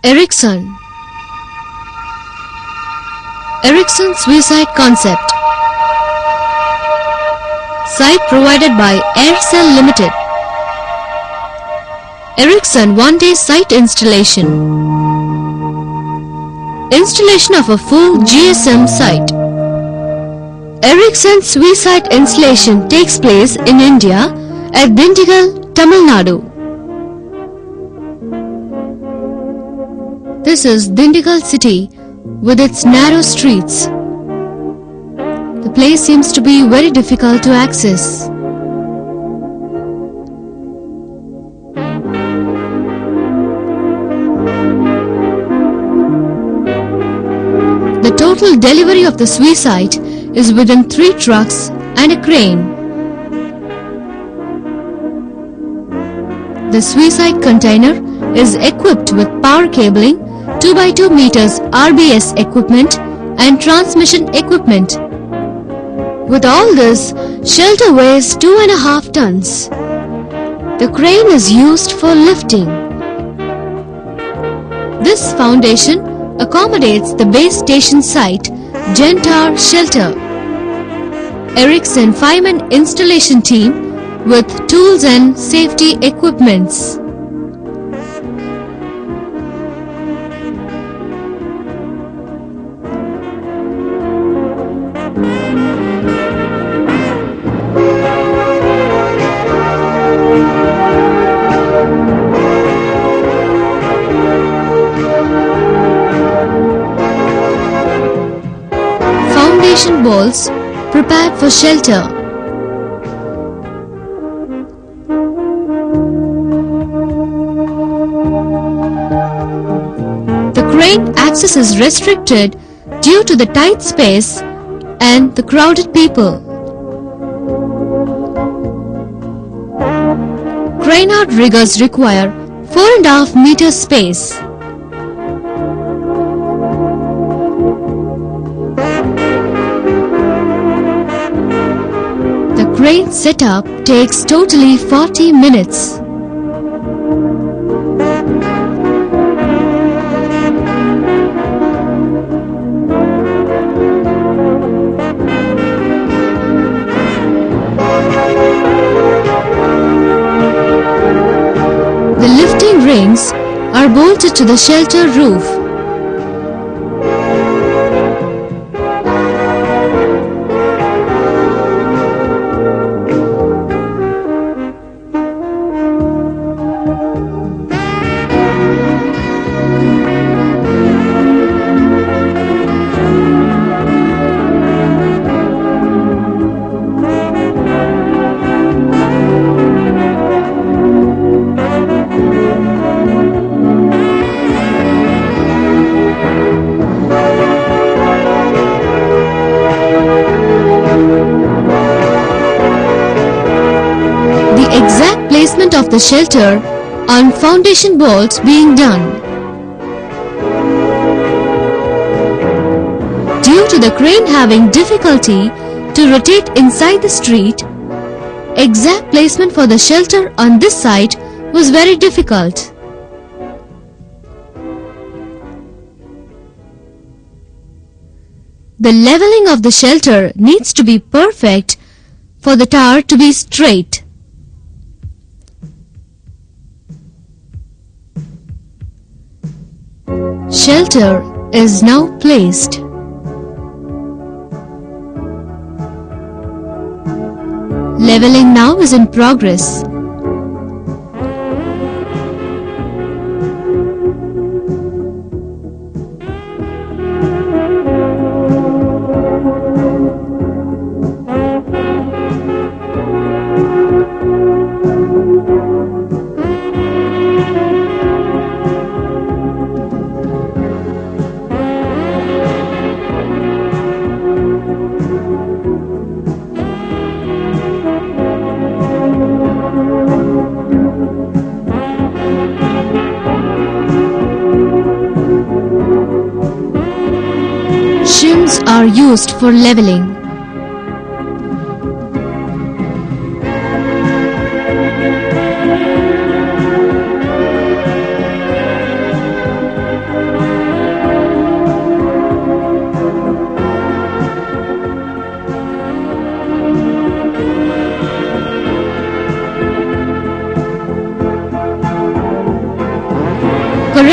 Ericsson. Ericsson suicide concept. Site provided by Aircel Limited. Ericsson one-day site installation. Installation of a full GSM site. Ericsson suicide installation takes place in India at Dindigul, Tamil Nadu. This is Dindigul city with its narrow streets. The place seems to be very difficult to access. The total delivery of the suicide is within 3 trucks and a crane. The suicide container is equipped with power cabling, 2x2 meters RBS equipment and transmission equipment. With all this, shelter weighs 2.5 tons. The crane is used for lifting. This foundation accommodates the base station site, Gentar Shelter. Ericsson 5-man installation team with tools and safety equipments. Foundation balls prepared for shelter. The crane access is restricted due to the tight space and the crowded people. Crane outriggers require 4.5 meters space. The crane setup takes totally 40 minutes. The lifting rings are bolted to the shelter roof. Placement of the shelter on foundation bolts being done. Due to the crane having difficulty to rotate inside the street, exact placement for the shelter on this site was very difficult. The leveling of the shelter needs to be perfect for the tower to be straight. Shelter is now placed. Leveling now is in progress. Shims are used for leveling.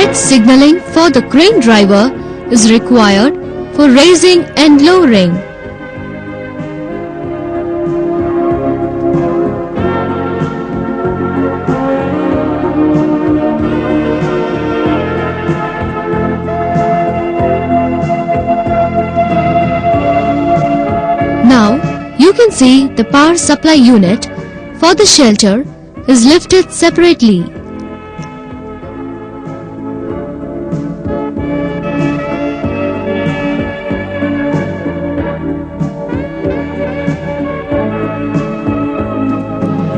Separate signaling for the crane driver is required for raising and lowering. Now you can see the power supply unit for the shelter is lifted separately.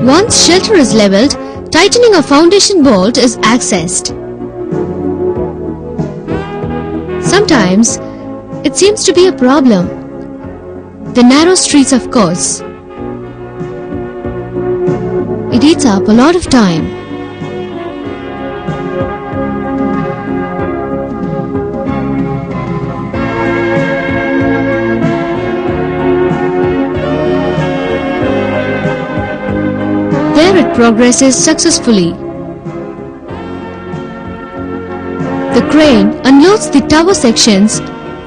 Once shelter is leveled, tightening a foundation bolt is accessed. Sometimes it seems to be a problem. The narrow streets, of course. It eats up a lot of time. There it progresses successfully. The crane unloads the tower sections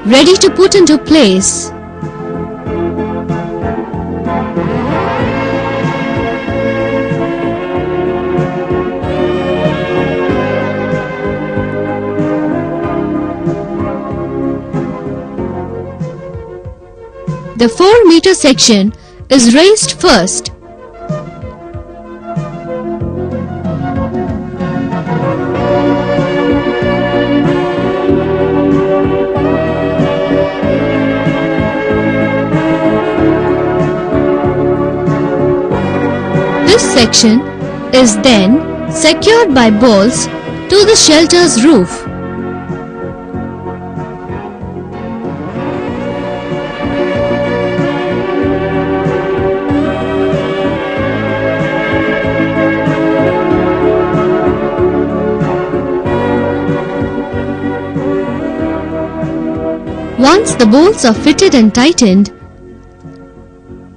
ready to put into place. The 4-meter section is raised first. This section is then secured by bolts to the shelter's roof. Once the bolts are fitted and tightened,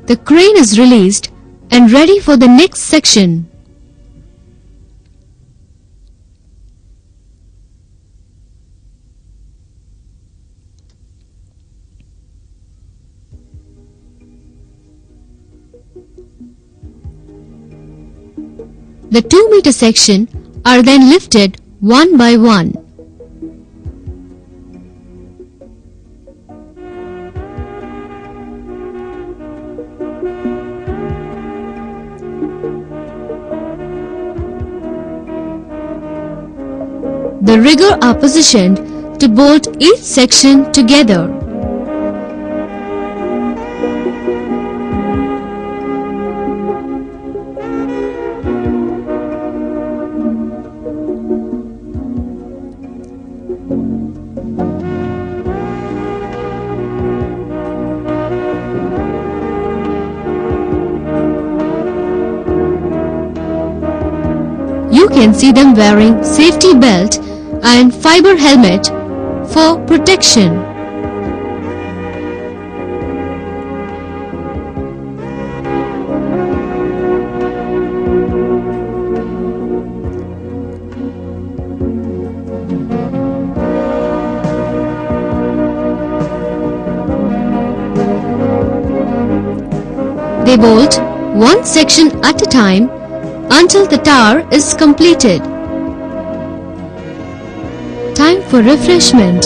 the crane is released and ready for the next section. The 2-meter section are then lifted one by one. The rigger are positioned to bolt each section together. You can see them wearing safety belt and fiber helmet for protection. They bolt one section at a time until the tower is completed. Time for refreshment.